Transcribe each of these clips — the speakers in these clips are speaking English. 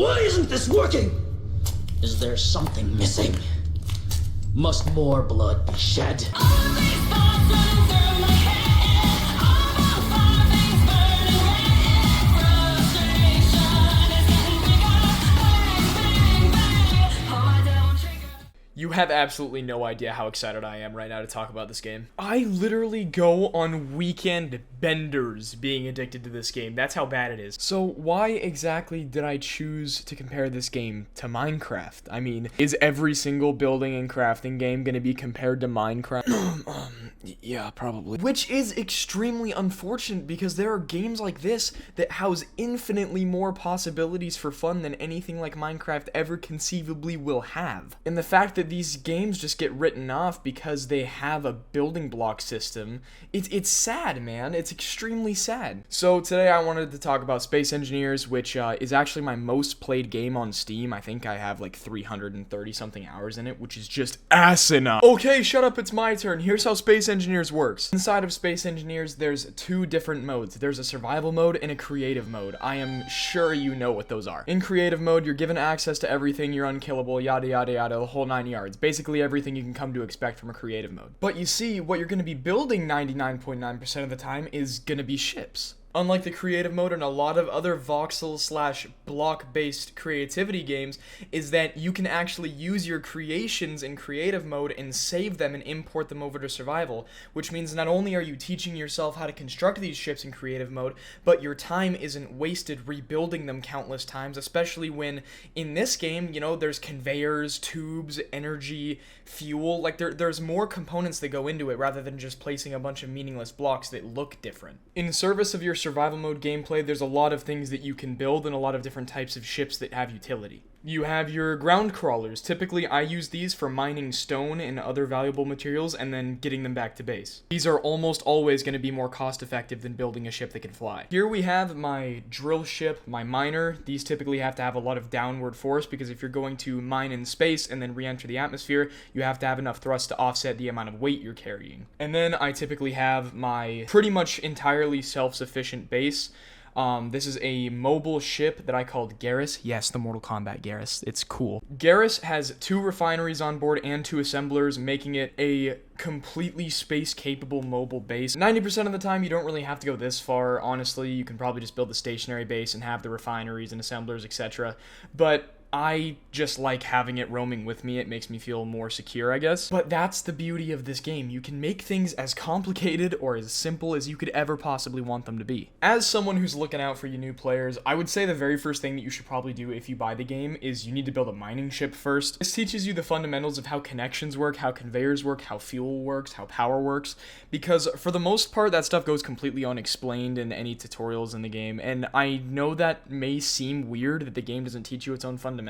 Why isn't this working? Is there something missing? Must more blood be shed? You have absolutely no idea how excited I am right now to talk about this game. I literally go on weekend benders being addicted to this game. That's how bad it is. So why exactly did I choose to compare this game to Minecraft? I mean, is every single building and crafting game gonna be compared to Minecraft? Yeah, probably. Which is extremely unfortunate because there are games like this that house infinitely more possibilities for fun than anything like Minecraft ever conceivably will have. And the fact that these games just get written off because they have a building block system, it's sad, man. It's extremely sad. So today I wanted to talk about Space Engineers, which is actually my most played game on Steam. I think I have like 330 something hours in it, which is just asinine. Okay, shut up, it's my turn. Here's how Space Engineers works. Inside of Space Engineers, there's two different modes. There's a survival mode and a creative mode. I am sure you know what those are. In creative mode, you're given access to everything, you're unkillable, yada yada yada, the whole 9 yards. Basically everything you can come to expect from a creative mode. But you see, what you're going to be building 99.9% of the time is going to be ships. Unlike the creative mode and a lot of other voxel/block-based creativity games, is that you can actually use your creations in creative mode and save them and import them over to survival, which means not only are you teaching yourself how to construct these ships in creative mode, but your time isn't wasted rebuilding them countless times, especially when, in this game, you know, there's conveyors, tubes, energy, fuel, like there's more components that go into it rather than just placing a bunch of meaningless blocks that look different. In service of your survival mode gameplay, there's a lot of things that you can build and a lot of different types of ships that have utility. You have your ground crawlers. Typically, I use these for mining stone and other valuable materials and then getting them back to base. These are almost always going to be more cost effective than building a ship that can fly. Here we have my drill ship, my miner. These typically have to have a lot of downward force because if you're going to mine in space and then re-enter the atmosphere, you have to have enough thrust to offset the amount of weight you're carrying. And then I typically have my pretty much entirely self-sufficient base. This is a mobile ship that I called Garrus. Yes, the Mortal Kombat Garrus. It's cool. Garrus has 2 refineries on board and 2 assemblers, making it a completely space-capable mobile base. 90% of the time, you don't really have to go this far. Honestly, you can probably just build a stationary base and have the refineries and assemblers, etc. But I just like having it roaming with me. It makes me feel more secure, I guess. But that's the beauty of this game. You can make things as complicated or as simple as you could ever possibly want them to be. As someone who's looking out for you new players, I would say the very first thing that you should probably do if you buy the game is you need to build a mining ship first. This teaches you the fundamentals of how connections work, how conveyors work, how fuel works, how power works, because for the most part, that stuff goes completely unexplained in any tutorials in the game, and I know that may seem weird that the game doesn't teach you its own fundamentals,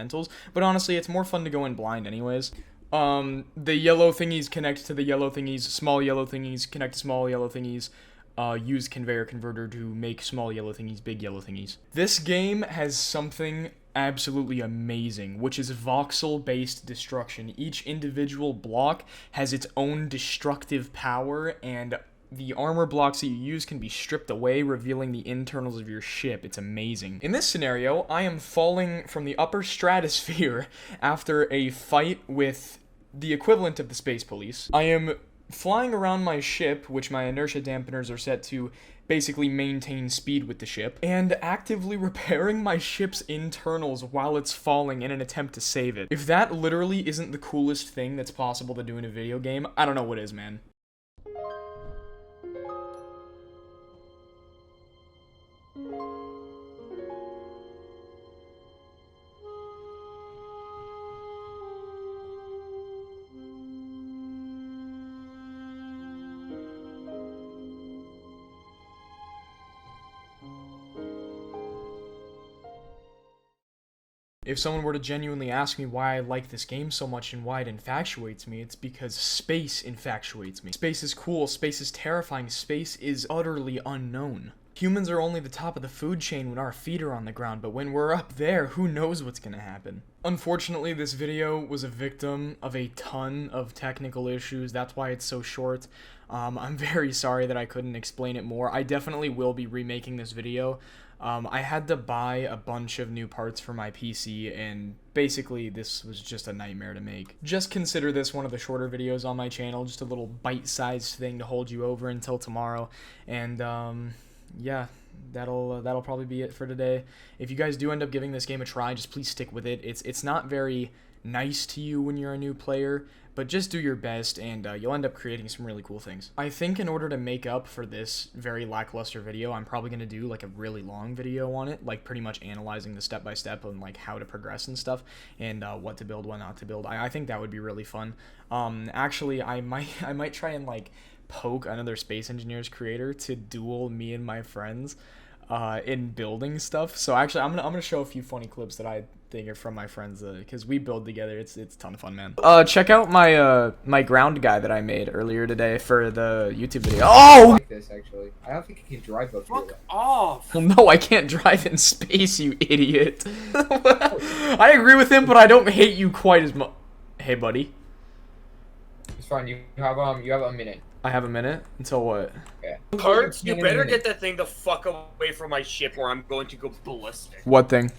but honestly, it's more fun to go in blind anyways. The yellow thingies connect to the yellow thingies, small yellow thingies connect to small yellow thingies, use conveyor converter to make small yellow thingies big yellow thingies. This game has something absolutely amazing, which is voxel-based destruction. Each individual block has its own destructive power, and the armor blocks that you use can be stripped away, revealing the internals of your ship. It's amazing. In this scenario, I am falling from the upper stratosphere after a fight with the equivalent of the space police. I am flying around my ship, which my inertia dampeners are set to basically maintain speed with the ship, and actively repairing my ship's internals while it's falling in an attempt to save it. If that literally isn't the coolest thing that's possible to do in a video game, I don't know what is, man. If someone were to genuinely ask me why I like this game so much and why it infatuates me, it's because space infatuates me. Space is cool, space is terrifying, space is utterly unknown. Humans are only the top of the food chain when our feet are on the ground, but when we're up there, who knows what's gonna happen? Unfortunately, this video was a victim of a ton of technical issues. That's why it's so short. I'm very sorry that I couldn't explain it more. I definitely will be remaking this video. I had to buy a bunch of new parts for my PC, and basically this was just a nightmare to make. Just consider this one of the shorter videos on my channel, just a little bite-sized thing to hold you over until tomorrow. And yeah, that'll probably be it for today. If you guys do end up giving this game a try, just please stick with it. It's not very nice to you when you're a new player, but just do your best, and you'll end up creating some really cool things. I think in order to make up for this very lackluster video, I'm probably going to do like a really long video on it, like pretty much analyzing the step-by-step on like how to progress and stuff, and what to build, what not to build. I think that would be really fun. Actually, I might try and like poke another Space Engineers creator to duel me and my friends in building stuff. So actually, I'm gonna show a few funny clips that I think are from my friends, because we build together. It's a ton of fun, man. Check out my my ground guy that I made earlier today for the YouTube video. Oh! Like this, actually. I don't think you can drive up Fuck here. off! Well, no, I can't drive in space, you idiot. I agree with him, but I don't hate you quite as much. Hey, buddy. It's fine. You have a minute. I have a minute until what? Okay. Parts, you better get that thing the fuck away from my ship or I'm going to go ballistic. What thing?